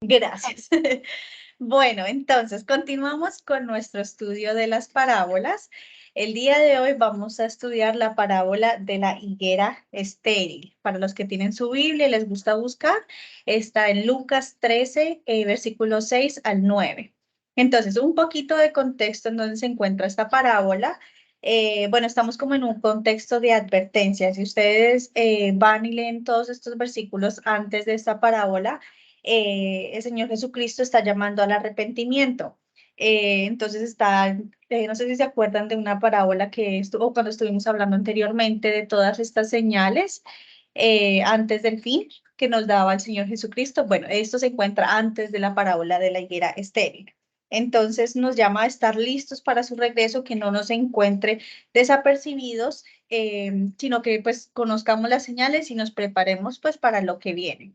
Gracias. Bueno, entonces continuamos con nuestro estudio de las parábolas. El día de hoy vamos a estudiar la parábola de la higuera estéril. Para los que tienen su Biblia y les gusta buscar, está en Lucas 13, versículo 6 al 9. Entonces, un poquito de contexto en donde se encuentra esta parábola. Bueno, estamos como en un contexto de advertencia. Si ustedes van y leen todos estos versículos antes de esta parábola, el Señor Jesucristo está llamando al arrepentimiento. Entonces está, no sé si se acuerdan de una parábola que estuvo cuando estuvimos hablando anteriormente de todas estas señales antes del fin que nos daba el Señor Jesucristo. Bueno, esto se encuentra antes de la parábola de la higuera estéril. Entonces nos llama a estar listos para su regreso, que no nos encuentre desapercibidos, sino que pues conozcamos las señales y nos preparemos pues para lo que viene.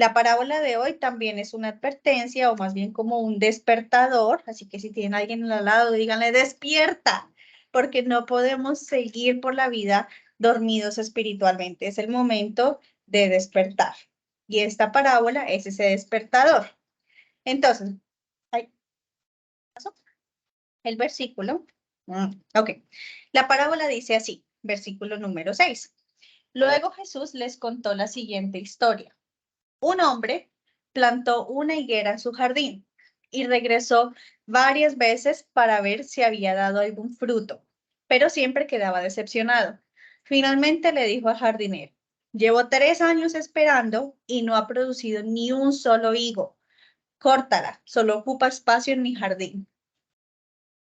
La parábola de hoy también es una advertencia o más bien como un despertador, así que si tienen a alguien al lado, díganle despierta, porque no podemos seguir por la vida dormidos espiritualmente. Es el momento de despertar. Y esta parábola es ese despertador. Entonces, ahí pasó el versículo. Ok. La parábola dice así, versículo número 6. Luego Jesús les contó la siguiente historia. Un hombre plantó una higuera en su jardín y regresó varias veces para ver si había dado algún fruto, pero siempre quedaba decepcionado. Finalmente le dijo al jardinero, llevo 3 años esperando y no ha producido ni un solo higo. Córtala, solo ocupa espacio en mi jardín.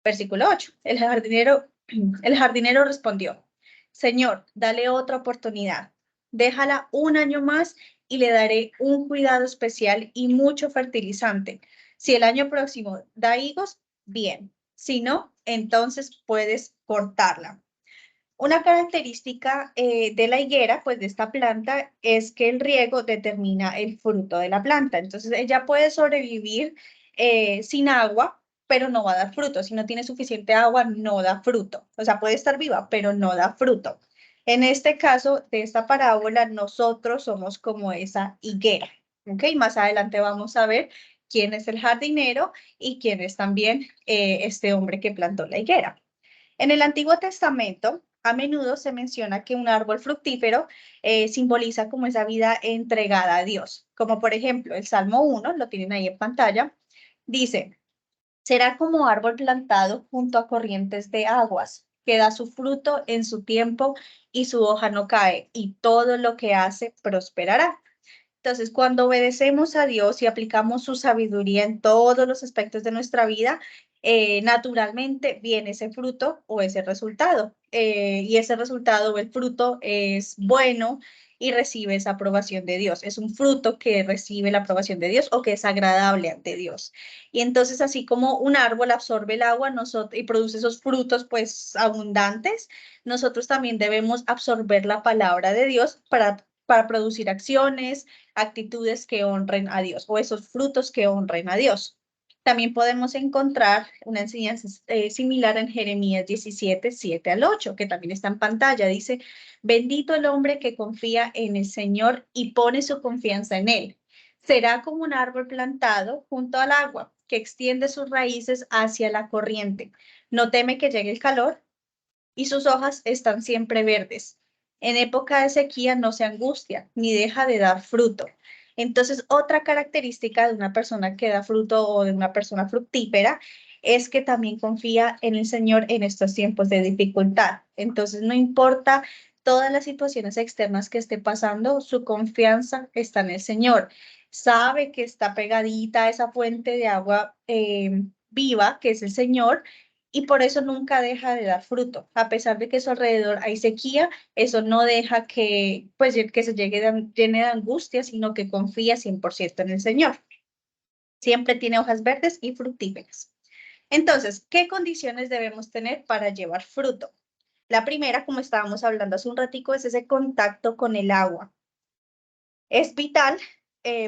Versículo 8. El jardinero respondió, Señor, dale otra oportunidad. Déjala un año más y le daré un cuidado especial y mucho fertilizante. Si el año próximo da higos, bien. Si no, entonces puedes cortarla. Una característica de la higuera, pues de esta planta, es que el riego determina el fruto de la planta. Entonces, ella puede sobrevivir sin agua, pero no va a dar fruto. Si no tiene suficiente agua, no da fruto. O sea, puede estar viva, pero no da fruto. En este caso de esta parábola, nosotros somos como esa higuera. ¿Ok? Más adelante vamos a ver quién es el jardinero y quién es también este hombre que plantó la higuera. En el Antiguo Testamento, a menudo se menciona que un árbol fructífero simboliza como esa vida entregada a Dios. Como por ejemplo, el Salmo 1, lo tienen ahí en pantalla, dice, será como árbol plantado junto a corrientes de aguas, que da su fruto en su tiempo y su hoja no cae, y todo lo que hace prosperará. Entonces, cuando obedecemos a Dios y aplicamos su sabiduría en todos los aspectos de nuestra vida, naturalmente viene ese fruto o ese resultado. Y ese resultado o el fruto es bueno y recibe esa aprobación de Dios. Es un fruto que recibe la aprobación de Dios o que es agradable ante Dios. Y entonces, así como un árbol absorbe el agua y produce esos frutos pues abundantes, nosotros también debemos absorber la palabra de Dios para producir acciones, actitudes que honren a Dios o esos frutos que honren a Dios. También podemos encontrar una enseñanza similar en Jeremías 17, 7 al 8, que también está en pantalla. Dice, bendito el hombre que confía en el Señor y pone su confianza en Él. Será como un árbol plantado junto al agua, que extiende sus raíces hacia la corriente. No teme que llegue el calor y sus hojas están siempre verdes. En época de sequía no se angustia ni deja de dar fruto. Entonces, otra característica de una persona que da fruto o de una persona fructífera es que también confía en el Señor en estos tiempos de dificultad. Entonces, no importa todas las situaciones externas que esté pasando, su confianza está en el Señor. Sabe que está pegadita a esa fuente de agua viva, que es el Señor, y por eso nunca deja de dar fruto. A pesar de que a su alrededor hay sequía, eso no deja que, pues, que se llene de angustia, sino que confía 100% en el Señor. Siempre tiene hojas verdes y fructíferas. Entonces, ¿qué condiciones debemos tener para llevar fruto? La primera, como estábamos hablando hace un ratico, es ese contacto con el agua. Es vital,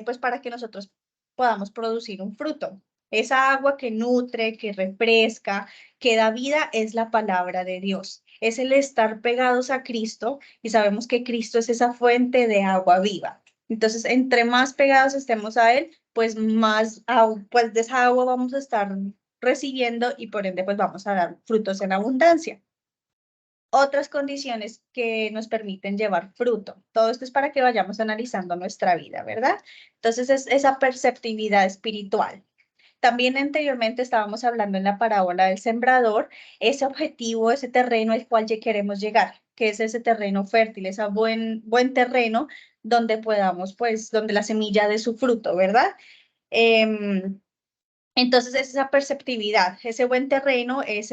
pues, para que nosotros podamos producir un fruto. Esa agua que nutre, que refresca, que da vida es la palabra de Dios. Es el estar pegados a Cristo y sabemos que Cristo es esa fuente de agua viva. Entonces, entre más pegados estemos a él, pues más pues de esa agua vamos a estar recibiendo y por ende pues vamos a dar frutos en abundancia. Otras condiciones que nos permiten llevar fruto. Todo esto es para que vayamos analizando nuestra vida, ¿verdad? Entonces es esa perceptividad espiritual. También anteriormente estábamos hablando en la parábola del sembrador, ese objetivo, ese terreno al cual ya queremos llegar, que es ese terreno fértil, ese buen terreno donde podamos, pues, donde la semilla dé su fruto, ¿verdad? Entonces es esa perceptividad, ese buen terreno es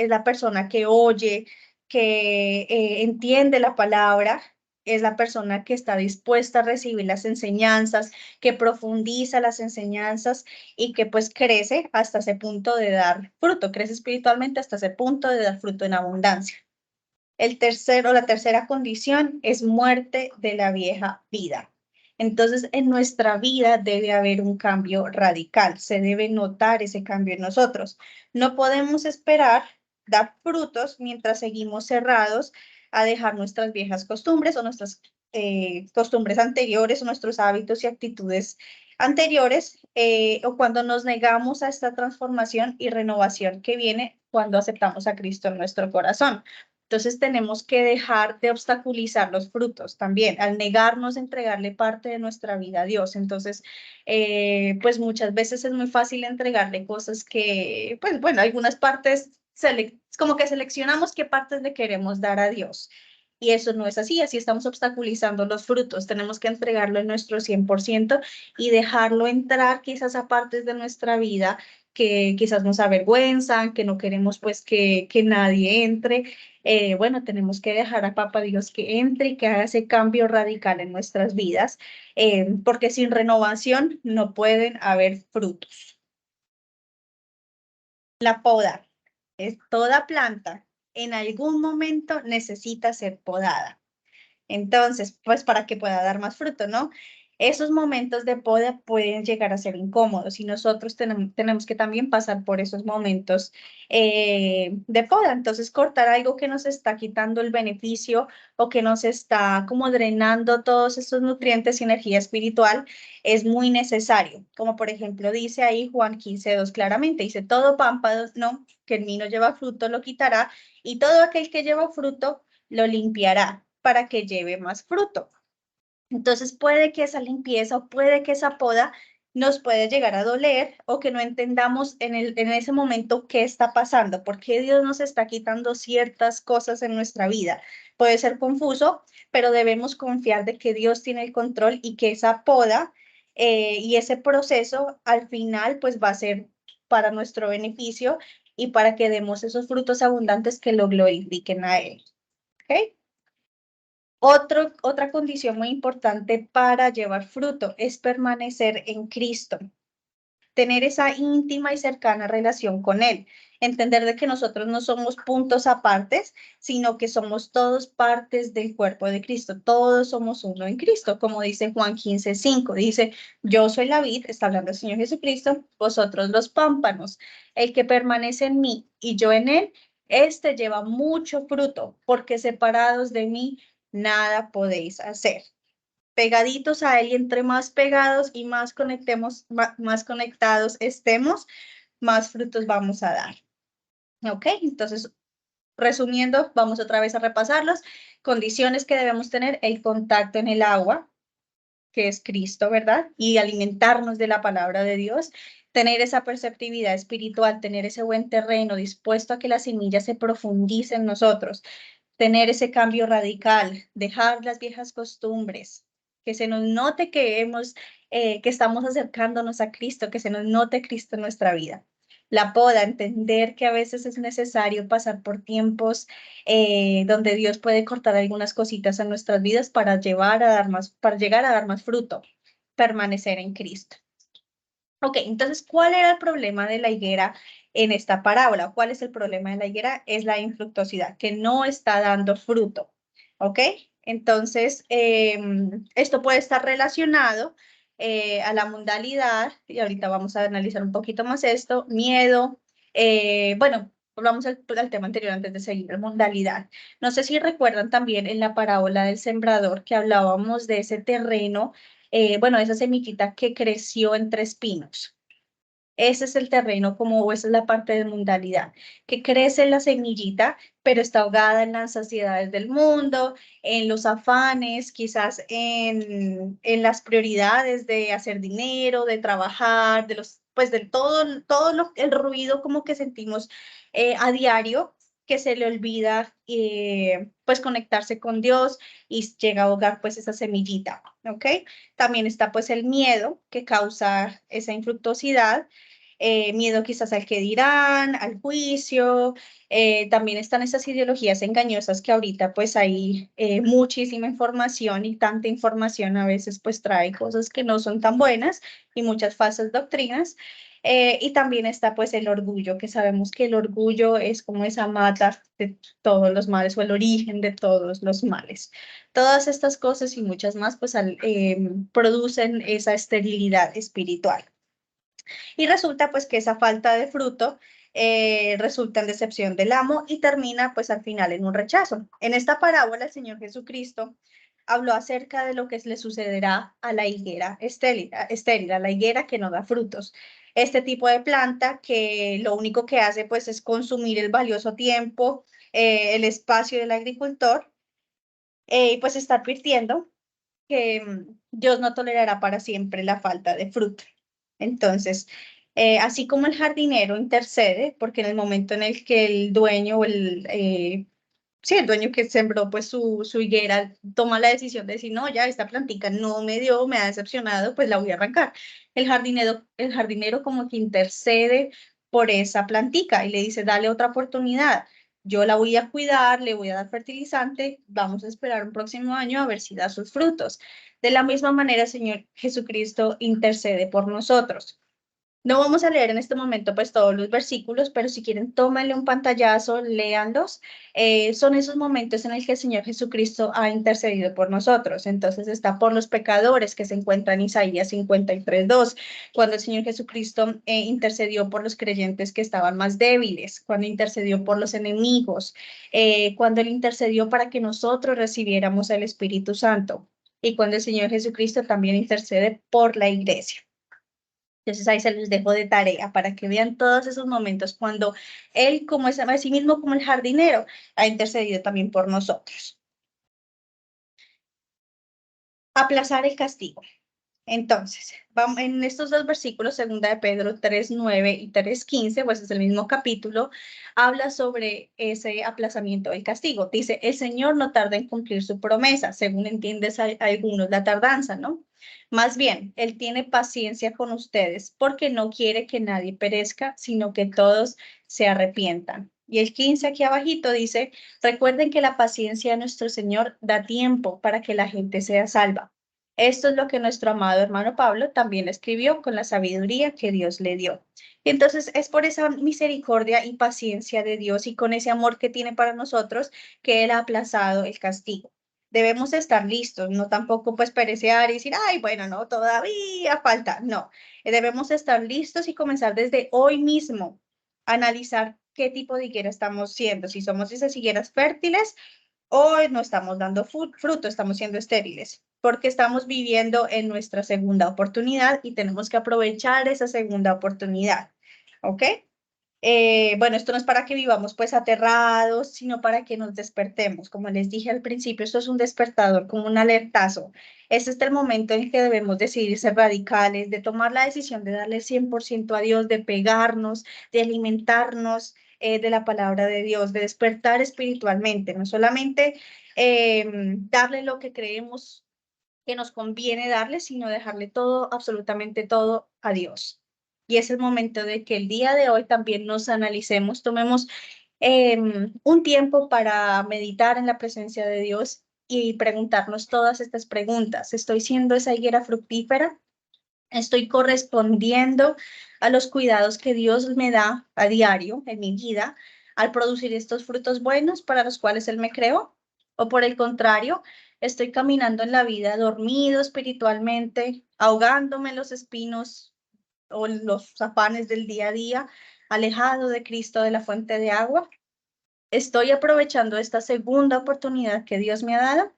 la persona que oye, que entiende la palabra, es la persona que está dispuesta a recibir las enseñanzas, que profundiza las enseñanzas y que pues crece hasta ese punto de dar fruto, crece espiritualmente hasta ese punto de dar fruto en abundancia. La tercera condición es muerte de la vieja vida. Entonces, en nuestra vida debe haber un cambio radical, se debe notar ese cambio en nosotros. No podemos esperar dar frutos mientras seguimos cerrados a dejar nuestras viejas costumbres o nuestras costumbres anteriores o nuestros hábitos y actitudes anteriores o cuando nos negamos a esta transformación y renovación que viene cuando aceptamos a Cristo en nuestro corazón. Entonces tenemos que dejar de obstaculizar los frutos también, al negarnos a entregarle parte de nuestra vida a Dios. Entonces, pues muchas veces es muy fácil entregarle cosas que, pues bueno, algunas partes, como que seleccionamos qué partes le queremos dar a Dios. Y eso no es así, así estamos obstaculizando los frutos. Tenemos que entregarlo en nuestro 100% y dejarlo entrar quizás a partes de nuestra vida que quizás nos avergüenzan, que no queremos pues que nadie entre. Bueno, tenemos que dejar a Papá Dios que entre y que haga ese cambio radical en nuestras vidas, porque sin renovación no pueden haber frutos. La poda es toda planta, en algún momento necesita ser podada. Entonces, pues para que pueda dar más fruto, ¿no? Esos momentos de poda pueden llegar a ser incómodos y nosotros tenemos que también pasar por esos momentos de poda. Entonces, cortar algo que nos está quitando el beneficio o que nos está como drenando todos esos nutrientes y energía espiritual es muy necesario. Como por ejemplo dice ahí Juan 15:2 claramente, dice, todo pámpano, no, que en mí no lleva fruto lo quitará y todo aquel que lleva fruto lo limpiará para que lleve más fruto. Entonces puede que esa limpieza o puede que esa poda nos puede llegar a doler o que no entendamos en ese momento qué está pasando, por qué Dios nos está quitando ciertas cosas en nuestra vida. Puede ser confuso, pero debemos confiar de que Dios tiene el control y que esa poda y ese proceso al final pues va a ser para nuestro beneficio y para que demos esos frutos abundantes que lo glorifiquen a Él. ¿Ok? Otra condición muy importante para llevar fruto es permanecer en Cristo, tener esa íntima y cercana relación con Él, entender de que nosotros no somos puntos apartes, sino que somos todos partes del cuerpo de Cristo, todos somos uno en Cristo, como dice Juan 15:5, dice, yo soy la vid, está hablando el Señor Jesucristo, vosotros los pámpanos, el que permanece en mí y yo en Él, este lleva mucho fruto, porque separados de mí, nada podéis hacer. Pegaditos a él y entre más pegados y más conectemos, más conectados estemos, más frutos vamos a dar. ¿Ok? Entonces, resumiendo, vamos otra vez a repasarlos. Condiciones que debemos tener, el contacto en el agua, que es Cristo, ¿verdad? Y alimentarnos de la palabra de Dios, tener esa perceptividad espiritual, tener ese buen terreno dispuesto a que la semilla se profundice en nosotros, tener ese cambio radical, dejar las viejas costumbres, que se nos note que estamos acercándonos a Cristo, que se nos note Cristo en nuestra vida. La poda, entender que a veces es necesario pasar por tiempos donde Dios puede cortar algunas cositas en nuestras vidas para para llegar a dar más fruto, permanecer en Cristo. Ok, entonces, ¿cuál era el problema de la higuera en esta parábola? ¿Cuál es el problema de la higuera? Es la infructuosidad, que no está dando fruto. Ok, entonces, esto puede estar relacionado a la mundalidad, y ahorita vamos a analizar un poquito más esto, miedo, bueno, Volvamos al tema anterior antes de seguir, la modalidad. No sé si recuerdan también en la parábola del sembrador que hablábamos de ese terreno, bueno, esa semillita que creció entre espinos. Ese es el terreno, como esa es la parte de mundalidad, que crece en la semillita, pero está ahogada en las ansiedades del mundo, en los afanes, quizás en las prioridades de hacer dinero, de trabajar, de los, pues de todo el ruido como que sentimos a diario, que se le olvida pues conectarse con Dios y llega a ahogar pues esa semillita, ¿ok? También está pues el miedo que causa esa infructuosidad, miedo quizás al que dirán, al juicio, también están esas ideologías engañosas que ahorita pues hay muchísima información y tanta información a veces pues trae cosas que no son tan buenas y muchas falsas doctrinas. Y también está pues el orgullo, que sabemos que el orgullo es como esa mata de todos los males o el origen de todos los males. Todas estas cosas y muchas más pues producen esa esterilidad espiritual. Y resulta pues que esa falta de fruto resulta en decepción del amo y termina pues al final en un rechazo. En esta parábola el Señor Jesucristo habló acerca de lo que le sucederá a la higuera estéril, a la higuera que no da frutos. Este tipo de planta que lo único que hace pues es consumir el valioso tiempo, el espacio del agricultor, y pues está advirtiendo que Dios no tolerará para siempre la falta de fruto. Entonces, así como el jardinero intercede, porque en el momento en el que el dueño o sí, el dueño que sembró pues su higuera toma la decisión de decir, no, ya esta plantica no me dio, me ha decepcionado, pues la voy a arrancar. El jardinero como que intercede por esa plantica y le dice, dale otra oportunidad. Yo la voy a cuidar, le voy a dar fertilizante, vamos a esperar un próximo año a ver si da sus frutos. De la misma manera, Señor Jesucristo intercede por nosotros. No vamos a leer en este momento pues todos los versículos, pero si quieren tómenle un pantallazo, léanlos. Son esos momentos en el que el Señor Jesucristo ha intercedido por nosotros. Entonces está por los pecadores que se encuentran en Isaías 53:2, cuando el Señor Jesucristo intercedió por los creyentes que estaban más débiles, cuando intercedió por los enemigos, cuando Él intercedió para que nosotros recibiéramos el Espíritu Santo y cuando el Señor Jesucristo también intercede por la iglesia. Entonces ahí se les dejo de tarea para que vean todos esos momentos cuando Él, como es a sí mismo como el jardinero, ha intercedido también por nosotros. Aplazar el castigo. Entonces, vamos, en estos dos versículos, segunda de Pedro 3:9 y 3:15, pues es el mismo capítulo, habla sobre ese aplazamiento del castigo. Dice, el Señor no tarda en cumplir su promesa, según entiendes a algunos la tardanza, ¿no? Más bien, Él tiene paciencia con ustedes porque no quiere que nadie perezca, sino que todos se arrepientan. Y el 15 aquí abajito dice, recuerden que la paciencia de nuestro Señor da tiempo para que la gente sea salva. Esto es lo que nuestro amado hermano Pablo también escribió con la sabiduría que Dios le dio. Y entonces es por esa misericordia y paciencia de Dios y con ese amor que tiene para nosotros que Él ha aplazado el castigo. Debemos estar listos, no tampoco pues perecear y decir, ay, bueno, no, todavía falta. No, debemos estar listos y comenzar desde hoy mismo a analizar qué tipo de higuera estamos siendo, si somos esas higueras fértiles hoy no estamos dando fruto, estamos siendo estériles, porque estamos viviendo en nuestra segunda oportunidad y tenemos que aprovechar esa segunda oportunidad. ¿Ok? Bueno, esto no es para que vivamos pues aterrados, sino para que nos despertemos. Como les dije al principio, esto es un despertador, como un alertazo. Este es el momento en que debemos decidir ser radicales, de tomar la decisión de darle 100% a Dios, de pegarnos, de alimentarnos de la palabra de Dios, de despertar espiritualmente, no solamente darle lo que creemos que nos conviene darle, sino dejarle todo, absolutamente todo a Dios. Y es el momento de que el día de hoy también nos analicemos, tomemos un tiempo para meditar en la presencia de Dios y preguntarnos todas estas preguntas. ¿Estoy siendo esa higuera fructífera? ¿Estoy correspondiendo a los cuidados que Dios me da a diario en mi vida al producir estos frutos buenos para los cuales Él me creó? ¿O por el contrario, estoy caminando en la vida dormido espiritualmente, ahogándome en los espinos o en los afanes del día a día, alejado de Cristo, de la fuente de agua? ¿Estoy aprovechando esta segunda oportunidad que Dios me ha dado?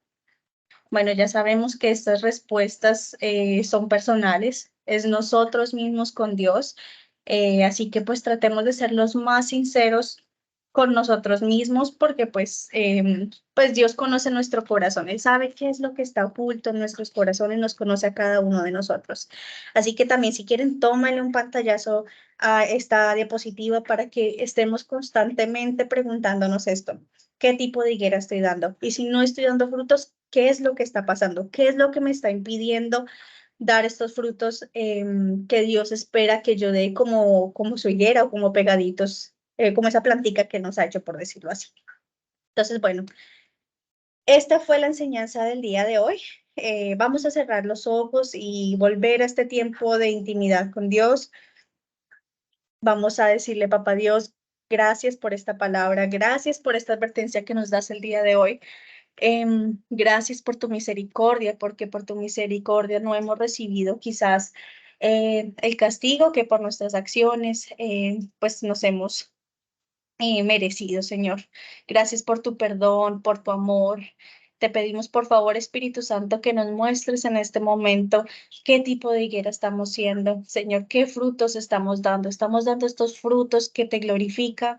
Bueno, ya sabemos que estas respuestas son personales, es nosotros mismos con Dios, así que pues tratemos de ser los más sinceros con nosotros mismos porque pues Dios conoce nuestro corazón, Él sabe qué es lo que está oculto en nuestros corazones, nos conoce a cada uno de nosotros. Así que también si quieren, tómenle un pantallazo a esta diapositiva para que estemos constantemente preguntándonos esto. ¿Qué tipo de higuera estoy dando? Y si no estoy dando frutos, ¿qué es lo que está pasando? ¿Qué es lo que me está impidiendo dar estos frutos que Dios espera que yo dé como su higuera o como pegaditos, como esa plantica que nos ha hecho, por decirlo así? Entonces, bueno, esta fue la enseñanza del día de hoy. Vamos a cerrar los ojos y volver a este tiempo de intimidad con Dios. Vamos a decirle, Papá Dios, gracias por esta palabra, gracias por esta advertencia que nos das el día de hoy. Gracias por tu misericordia, porque por tu misericordia no hemos recibido quizás el castigo que por nuestras acciones pues nos hemos merecido, Señor. Gracias por tu perdón, por tu amor. Te pedimos, por favor, Espíritu Santo, que nos muestres en este momento qué tipo de higuera estamos siendo, Señor, qué frutos estamos dando. Estamos dando estos frutos que te glorifican,